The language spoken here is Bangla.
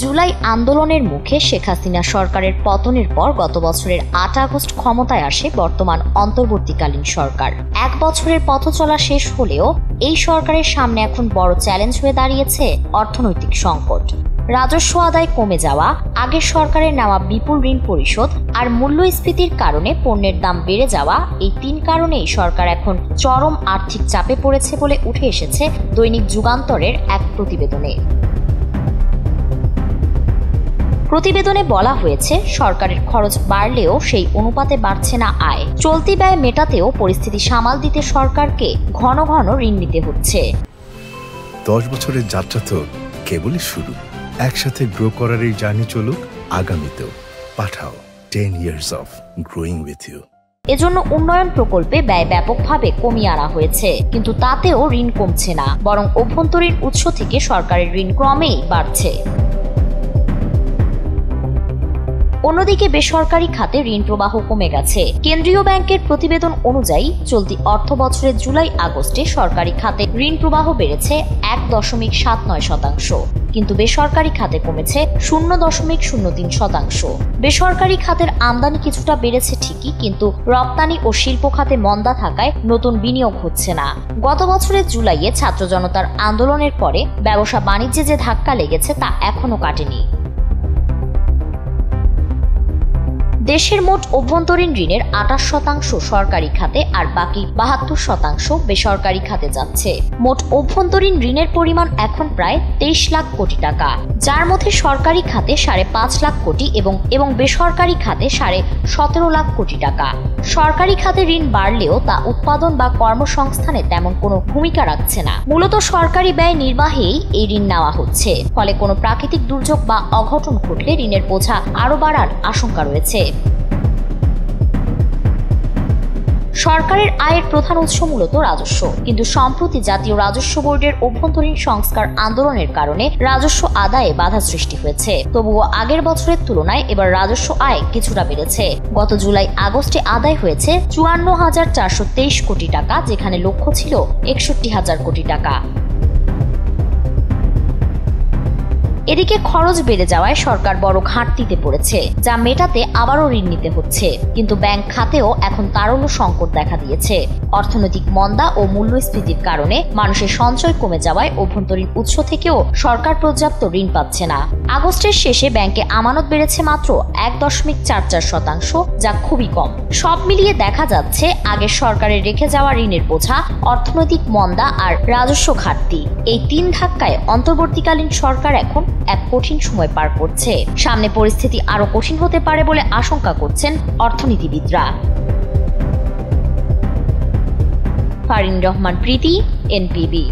জুলাই আন্দোলনের মুখে শেখ হাসিনা সরকারের পতনের পর গত বছরের ৮ আগস্ট ক্ষমতায় আসে বর্তমান অন্তর্বর্তীকালীন সরকার। ১ বছরের পথ চলা শেষ হলেও এই সরকারের সামনে এখন বড় চ্যালেঞ্জ হয়ে দাঁড়িয়েছে অর্থনৈতিক সংকট। রাজস্ব আদায় কমে যাওয়া, আগের সরকারের নেওয়া বিপুল ঋণ পরিশোধ আর মূল্যস্ফীতির কারণে পণ্যের দাম বেড়ে যাওয়া, এই ৩ কারণেই সরকার এখন চরম আর্থিক চাপে পড়েছে বলে উঠে এসেছে দৈনিক যুগান্তরের এক প্রতিবেদনে। প্রতিবেদনে বলা হয়েছে, সরকারের খরচ বাড়লেও সেই অনুপাতে বাড়ছে না আয়। চলতি ব্যয় মেটাতেও পরিস্থিতি সামাল দিতে সরকারকে ঘন ঘন ঋণ নিতে হচ্ছে। 10 বছরের যাত্রা তো কেবলই শুরু। একসাথে গ্রো করার এই জার্নি চলুক আগামীতেও। পাঠাও 10 years of growing with you। এজন্য উন্নয়ন প্রকল্পে ব্যয় ব্যাপকভাবে কমিয়ে আনা হয়েছে, কিন্তু তাতেও ঋণ কমছে না, বরং অভ্যন্তরীণ উৎস থেকে সরকারের ঋণ ক্রমেই বাড়ছে। অন্যদিকে বেসরকারি খাতে ঋণ প্রবাহ কমে গেছে। কেন্দ্রীয় ব্যাংকের প্রতিবেদন অনুযায়ী চলতি অর্থ বছরের জুলাই আগস্টে সরকারি খাতে ঋণ প্রবাহ বেড়েছে ১.৭৯%, কিন্তু বেসরকারি খাতে কমেছে ০.০৩%। বেসরকারি খাতের আমদানি কিছুটা বেড়েছে ঠিকই, কিন্তু রপ্তানি ও শিল্প খাতে মন্দা থাকায় নতুন বিনিয়োগ হচ্ছে না। গত বছরের জুলাইয়ে ছাত্র জনতার আন্দোলনের পরে ব্যবসা বাণিজ্যে যে ধাক্কা লেগেছে তা এখনো কাটেনি। দেশের মোট অভ্যন্তরীণ ঋণের ২৮% সরকারি খাতে আর বাকি ৭২% বেসরকারি খাতে যাচ্ছে। মোট অভ্যন্তরীণ ঋণের পরিমাণ এখন প্রায় ২৩ লাখ কোটি টাকা, যার মধ্যে সরকারি খাতে ৫.৫ লাখ কোটি এবং বেসরকারি খাতে ১৭.৫ লাখ কোটি টাকা। সরকারি খাতে ঋণ বাড়লেও তা উৎপাদন বা কর্মসংস্থানে তেমন কোনো ভূমিকা রাখছে না। মূলত সরকারি ব্যয় নির্বাহেই এই ঋণ নেওয়া হচ্ছে, ফলে কোনো প্রাকৃতিক দুর্যোগ বা অঘটন ঘটলে ঋণের বোঝা আরও বাড়ার আশঙ্কা রয়েছে। সরকারের আয়ের প্রধান উৎস মূলত রাজস্ব, কিন্তু সম্প্রতি জাতীয় রাজস্ব বোর্ডের অভ্যন্তরীণ সংস্কার আন্দোলনের কারণে রাজস্ব আদায়ে বাধা সৃষ্টি হয়েছে। তবুও আগের বছরের তুলনায় এবার রাজস্ব আয় কিছুটা বেড়েছে। গত জুলাই আগস্টে আদায় হয়েছে ৫৪,৪২৩ কোটি টাকা, যেখানে লক্ষ্য ছিল ৬১,০০০ কোটি টাকা। এদিকে খরচ বেড়ে যাওয়ায় সরকার বড় ঘাটতিতে পড়েছে, যা মেটাতে আবারও ঋণ নিতে হচ্ছে। কিন্তু ব্যাংক খাতেও এখন তারল্য সংকট দেখা দিয়েছে। অর্থনৈতিক মন্দা ও মূল্যস্ফীতির কারণে মানুষের সঞ্চয় কমে যাওয়ায় অভ্যন্তরীণ উৎস থেকেও সরকার পর্যাপ্ত ঋণ পাচ্ছে না। আগস্টের শেষে ব্যাংকে আমানত বেড়েছে মাত্র ১.৪৪%, যা খুবই কম। সব মিলিয়ে দেখা যাচ্ছে আগের সরকারের রেখে যাওয়া ঋণের বোঝা, অর্থনৈতিক মন্দা আর রাজস্ব ঘাটতি, এই ৩ ধাক্কায় অন্তর্বর্তীকালীন সরকার এখন এক কঠিন সময় পার করছে। সামনে পরিস্থিতি আরো কঠিন হতে পারে বলে আশঙ্কা করছেন অর্থনীতিবিদরা। ফারিন রহমান প্রীতি, এনপিবি।